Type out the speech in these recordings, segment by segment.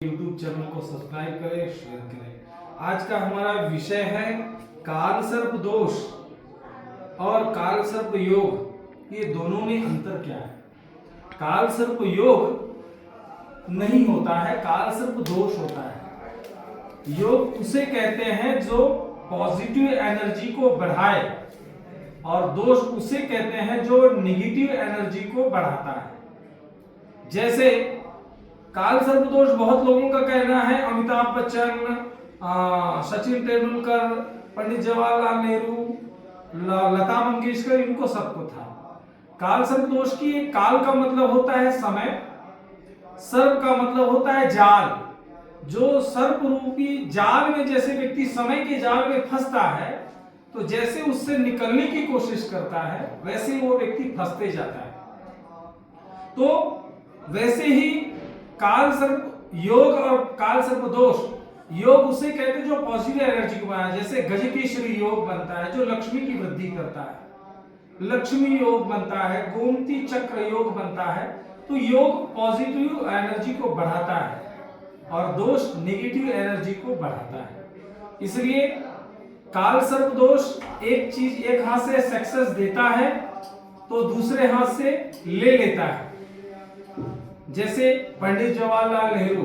YouTube channel को subscribe करें, share करें। आज का हमारा विषय है कालसर्प दोष और कालसर्प योग। ये दोनों में अंतर क्या है? कालसर्प योग नहीं होता है, कालसर्प दोष होता है। योग उसे कहते हैं जो पॉजिटिव एनर्जी को बढ़ाए और दोष उसे कहते हैं जो नेगेटिव एनर्जी को बढ़ाता है। जैसे कालसर्प दोष बहुत लोगों का कहना है, अमिताभ बच्चन, सचिन तेंदुलकर, पंडित जवाहरलाल नेहरू, लता मंगेशकर, इनको सबको था। कालसर्प दोष की काल का मतलब होता है समय, सर्प का मतलब होता है जाल। जो सर्प रूपी जाल में जैसे व्यक्ति समय के जाल में फंसता है, तो जैसे उससे निकलने की कोशिश करता है वैसे वो व्यक्ति फंसते जाता है। तो वैसे ही कालसर्प योग और कालसर्प दोष, योग उसे कहते हैं जो पॉजिटिव एनर्जी को बनाए, जैसे गजकेसरी योग बनता है जो लक्ष्मी की वृद्धि करता है, लक्ष्मी योग बनता है, गोमती चक्र योग बनता है। तो योग पॉजिटिव एनर्जी को बढ़ाता है और दोष नेगेटिव एनर्जी को बढ़ाता है। इसलिए कालसर्प दोष एक चीज एक हाथ से सक्सेस देता है तो दूसरे हाथ से ले लेता है। जैसे पंडित जवाहरलाल नेहरू,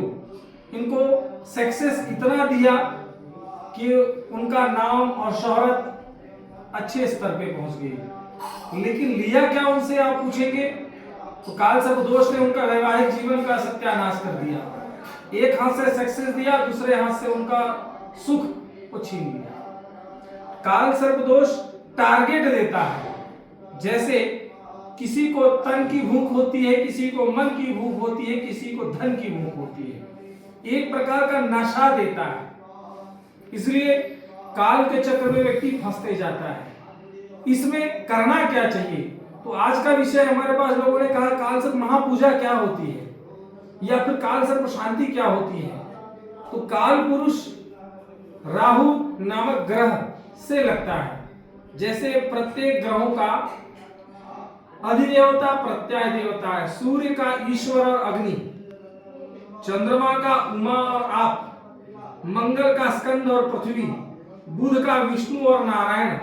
इनको सक्सेस इतना दिया कि उनका नाम और शोहरत अच्छे स्तर पे पहुंच गई, लेकिन लिया क्या उनसे आप पूछेंगे तो कालसर्प दोष ने उनका वैवाहिक जीवन का सत्यानाश कर दिया। एक हाथ से सक्सेस दिया, दूसरे हाथ से उनका सुख को छीन लिया। कालसर्प दोष टारगेट देता है, जैसे किसी को तन की भूख होती है, किसी को मन की भूख होती है, किसी को धन की भूख होती है, एक प्रकार का नशा देता है। इसलिए काल के चक्र में व्यक्ति फंसते जाता है। इसमें करना क्या चाहिए? तो आज का विषय हमारे पास लोगों ने कहा कालसर्प महापूजा क्या होती है या फिर कालसर्प शांति क्या होती है। तो काल पुरुष राहु नामक ग्रह से लगता है। जैसे प्रत्येक ग्रहों का अधिदेवता प्रत्यय देवता है। सूर्य का ईश्वर और अग्नि, चंद्रमा का उमा और आप, मंगल का स्कंद और पृथ्वी, बुध का विष्णु और नारायण,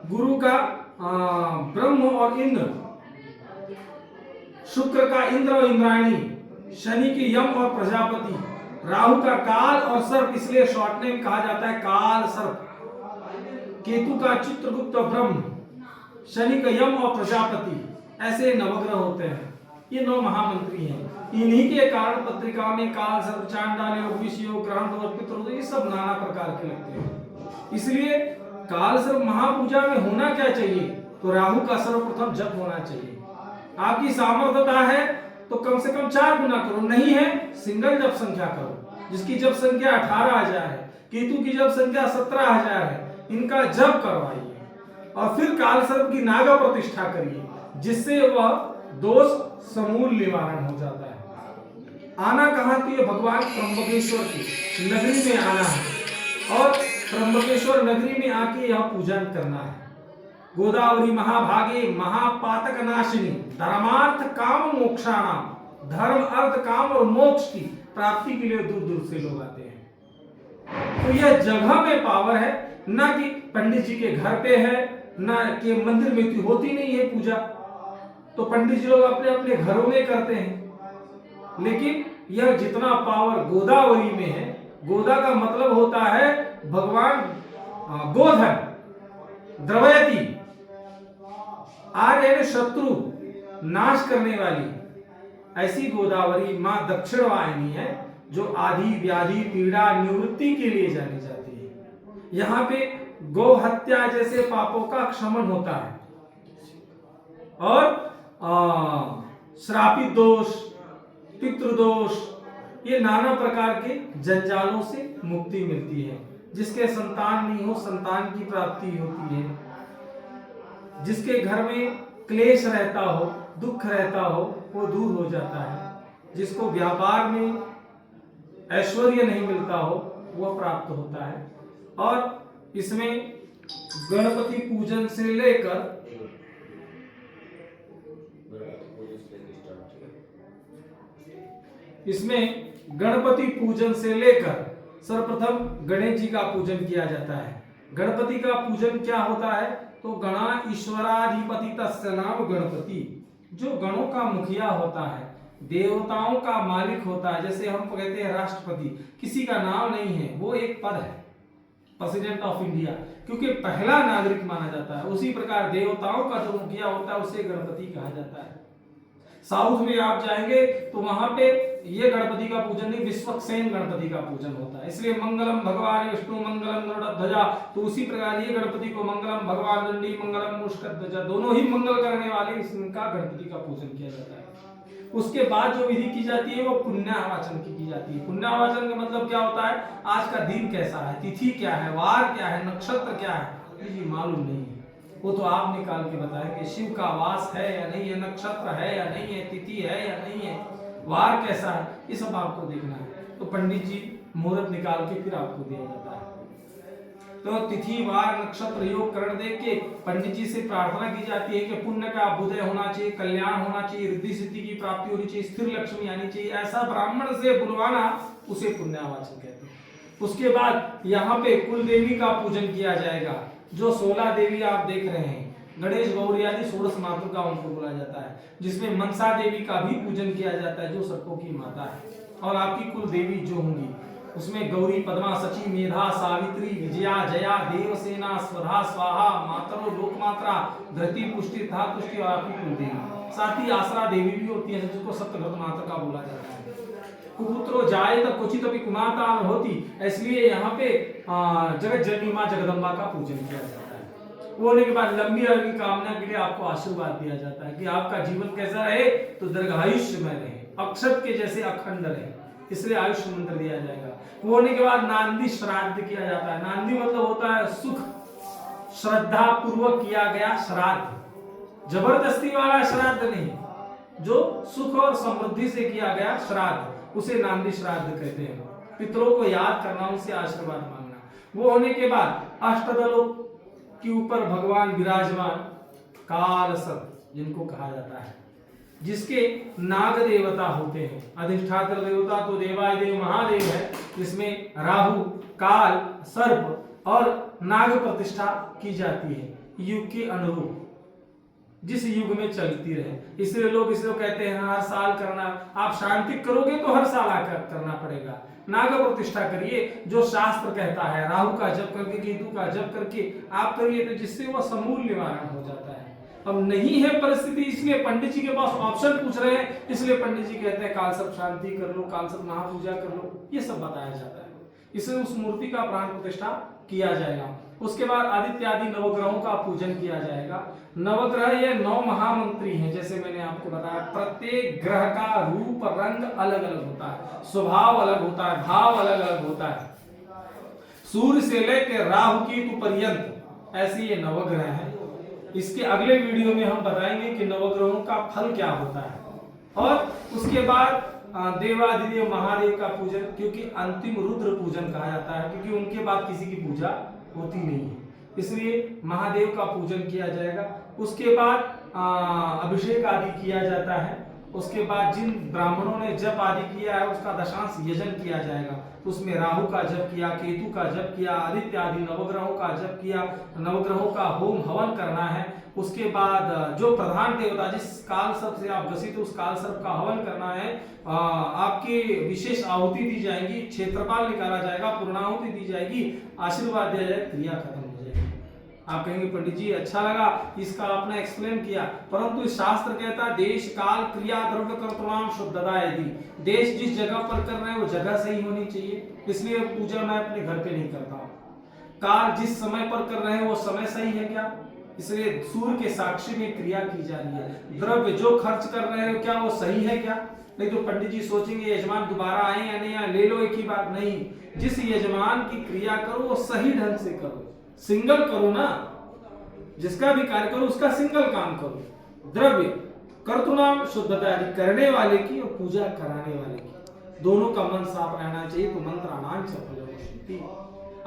गुरु का ब्रह्म और इंद्र, शुक्र का इंद्र और इंद्रायणी, शनि के यम और प्रजापति, राहु का काल और सर्प, इसलिए शॉर्ट नेम कहा जाता है काल सर्प, केतु का चित्रगुप्त और ब्रह्म, शनि का यम और प्रजापति, ऐसे नवग्रह होते हैं। ये 9 महामंत्री हैं। इन्हीं के कारण पत्रिका में काल सर्प, चांडाल योग, विष योग, ग्रहण दोष, पितृदोष, ये सब नाना प्रकार के लगते हैं। इसलिए काल सर्प महापूजा में होना क्या चाहिए? तो राहु का सर्वप्रथम जप होना चाहिए। आपकी सामर्थ्यता है तो कम से कम 4 गुना करो, नहीं है सिंगल जप संख्या करो। जिसकी जप संख्या 18,000 है, केतु की जप संख्या 17,000 है, इनका जप करवाइए और फिर काल सर्प की नागा प्रतिष्ठा करिए, जिससे वह दोष समूल निवारण हो जाता है। आना कहां की? भगवान त्र्यंबकेश्वर की नगरी में आना है और त्र्यंबकेश्वर नगरी में आके यह पूजन करना है। गोदावरी महाभागे महापातक नाशिनी, धर्मार्थ काम मोक्षाणाम, धर्म अर्थ काम और मोक्ष की प्राप्ति के लिए दूर दूर से लोग आते हैं। तो यह जगह में पावर है, ना कि पंडित जी के घर पे है, ना कि मंदिर में होती नहीं है पूजा। तो पंडित जी लोग अपने अपने घरों में करते हैं, लेकिन यह जितना पावर गोदावरी में है, गोदा का मतलब होता है भगवान गोधन, द्रवयती, आर्य शत्रु नाश करने वाली ऐसी गोदावरी मां दक्षिण वाहिनी है, जो आदि व्याधि पीड़ा निवृत्ति के लिए जानी जाती है। यहाँ पे गौ हत्या जैसे पापों का क्षमन होता है और श्रापित दोष, पितृदोष, ये नाना प्रकार के जंजालों से मुक्ति मिलती है। जिसके संतान नहीं हो, संतान की प्राप्ति होती है। जिसके घर में क्लेश रहता हो, दुख रहता हो, वो दूर हो जाता है। जिसको व्यापार में ऐश्वर्य नहीं मिलता हो, वह प्राप्त होता है। और इसमें गणपति पूजन से लेकर इसमें गणपति पूजन से लेकर सर्वप्रथम गणेश जी का पूजन किया जाता है। गणपति का पूजन क्या होता है? तो गणा ईश्वराधिपति तस्य नाम गणपति, जो गणों का मुखिया होता है, देवताओं का मालिक होता है। जैसे हम कहते हैं राष्ट्रपति, किसी का नाम नहीं है, वो एक पद है, प्रेसिडेंट ऑफ इंडिया, क्योंकि पहला नागरिक माना जाता है। उसी प्रकार देवताओं का जो मुखिया होता है उसे गणपति कहा जाता है। साउथ में आप जाएंगे तो वहां पे ये गणपति का पूजन नहीं, विश्वक्सेन गणपति का पूजन होता है। इसलिए मंगलम भगवान विष्णु मंगलम गरुड़ध्वजा, तो उसी प्रकार ये गणपति को मंगलम भगवान दंडी मंगलम मूषकध्वजा, दोनों ही मंगल करने वाले इसका गणपति का पूजन किया जाता है। उसके बाद जो विधि की जाती है वो पुण्यावाचन की जाती है। पुण्यावाचन का मतलब क्या होता है? आज का दिन कैसा है, तिथि क्या है, वार क्या है, नक्षत्र क्या है, ये मालूम नहीं है, वो तो आप निकाल के बताएंगे। शिव का वास है या नहीं है, नक्षत्र है या नहीं है, तिथि है या नहीं है, वार कैसा है, ये सब आपको देखना है। तो पंडित जी मुहूर्त निकाल के फिर आपको दिया जाता है। तो तिथि वार नक्षत्र योग करण देख के पंडित जी से प्रार्थना की जाती है कि पुण्य का अभ्युदय होना चाहिए, कल्याण होना चाहिए, रिद्धि सिद्धि की प्राप्ति होनी चाहिए, स्थिर लक्ष्मी आनी चाहिए, ऐसा ब्राह्मण से बुलवाना, उसे पुण्यावाचन कहते हैं। उसके बाद यहाँ पे कुल देवी का पूजन किया जाएगा। जो 16 देवी आप देख रहे हैं, गणेश गौरी आदि 16 मातृका उनको बोला जाता है, जिसमें मनसा देवी का भी पूजन किया जाता है, जो सर्पों की माता है। और आपकी कुल देवी जो होंगी उसमें गौरी, पद्मा, सची, मेधा, सावित्री, विजया, जया, देवसेना, स्वधा, स्वाहा, मातरो, लोकमात्रा, धरती, पुष्टि, था तुष्टि और आपकी कुल देवी। साथ ही आसरा देवी भी होती है, जिसको सप्तघ्न मातृका बोला जाता है। कुपुत्रो जायेत क्वचित अपि कुमाता होती, इसलिए यहाँ पे जगत जननी मां जगदम्बा का पूजन किया जाता है। वो होने के बाद लंबी आयु की कामना के लिए आपको आशीर्वाद दिया जाता है कि आपका जीवन कैसा रहे, तो दीर्घायुष्य में रहे, अक्षत के जैसे अखंड रहे, इसलिए आयुष्य मंत्र दिया जाएगा। वो होने के बाद नांदी श्राद्ध किया जाता है। नांदी मतलब होता है सुख, श्रद्धा पूर्वक किया गया श्राद्ध, जबरदस्ती वाला श्राद्ध नहीं, जो सुख और समृद्धि से किया गया श्राद्ध, उसे नांदी श्राद्ध कहते हैं। पितरों को याद करना, उनसे आशीर्वाद मांगना। वो होने के बाद अष्टदलों के ऊपर भगवान विराजमान काल सर्प, जिनको कहा जाता है, जिसके नाग देवता होते हैं। अधिष्ठात्र देवता तो देवादिदेव महादेव है, जिसमें राहु, काल, सर्प और नाग प्रतिष्ठा की जाती है, युग के अनुरूप, जिस युग में चलती रहे। इसलिए लोग इसलिए कहते हैं हर साल करना। आप शांति करोगे तो हर साल आकर करना पड़ेगा। नाग प्रतिष्ठा करिए, जो शास्त्र कहता है, राहु का जप करके, केतु का जप करके आप करिए, तो जिससे वह समूल निवारण हो जाता है। अब नहीं है परिस्थिति, इसलिए पंडित जी के पास ऑप्शन पूछ रहे हैं, इसलिए पंडित जी कहते हैं कालसर्प शांति कर लो, कालसर्प महापूजा कर लो, ये सब बताया जाता है। इसलिए उस मूर्ति का प्राण प्रतिष्ठा किया जाएगा। उसके बाद आदित्य आदि नवग्रहों का पूजन किया जाएगा। नवग्रह ये 9 महामंत्री हैं, जैसे मैंने आपको बताया। प्रत्येक ग्रह का रूप रंग अलग अलग होता है, स्वभाव अलग होता है, भाव अलग अलग होता है। सूर्य से लेकर राहु केतु पर्यंत ऐसे ये नवग्रह हैं। इसके अगले वीडियो में हम बताएंगे कि नवग्रहों का फल क्या होता है। और उसके बाद देवादिदेव महादेव का पूजन, क्योंकि अंतिम रुद्र पूजन कहा जाता है, क्योंकि उनके बाद किसी की पूजा होती नहीं है, इसलिए महादेव का पूजन किया जाएगा। उसके बाद अभिषेक आदि किया जाता है। उसके बाद जिन ब्राह्मणों ने जप आदि किया है उसका दशांश यजन किया जाएगा। उसमें राहु का जप किया, केतु का जप किया, आदित्य आदि नवग्रहों का जप किया, नवग्रहों का होम हवन करना है। उसके बाद जो प्रधान देवता जिस काल सर्प से आप ग्रसित उस काल सर्प का हवन करना है। आपकी विशेष आहुति दी जाएगी, क्षेत्रपाल निकाला जाएगा, पूर्णाहुति दी जाएगी, आशीर्वाद दिया जाएगा, क्रिया खत्म हो जाएगी। आप कहेंगे पंडित जी अच्छा लगा, इसका आपने एक्सप्लेन किया, परंतु शास्त्र कहता है देश काल क्रिया द्रव्य कर्तृणाम शुद्धता यदि। देश जिस जगह पर कर रहे हैं वो जगह सही होनी चाहिए, इसलिए पूजा मैं अपने घर पे नहीं करता हूँ। काल जिस समय पर कर रहे हैं वो समय सही है क्या, इसलिए सूर्य के साक्षी में क्रिया की जा रही है। द्रव्य जो खर्च कर रहे हो क्या वो सही है क्या, नहीं तो पंडित जी सोचेंगे यजमान दोबारा आए या नहीं आए, ले लो एक ही बात। नहीं, जिस यजमान की क्रिया करो वो सही ढंग से करो, सिंगल करो ना, जिसका भी कार्य करो उसका सिंगल काम करो। द्रव्य कर्तुनाम शुद्धता, करने वाले की और पूजा कराने वाले की, दोनों का मन साफ रहना चाहिए। तो मंत्राणां च फलम शुद्धि।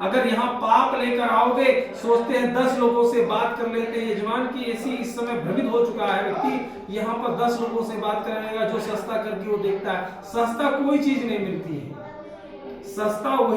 अगर यहाँ पाप लेकर आओगे, सोचते हैं 10 लोगों से बात कर लेते हैं, यजमान की ऐसी इस समय भ्रमित हो चुका है व्यक्ति, यहाँ पर 10 लोगों से बात करेगा, जो सस्ता करके वो देखता है। सस्ता कोई चीज नहीं मिलती है, सस्ता वही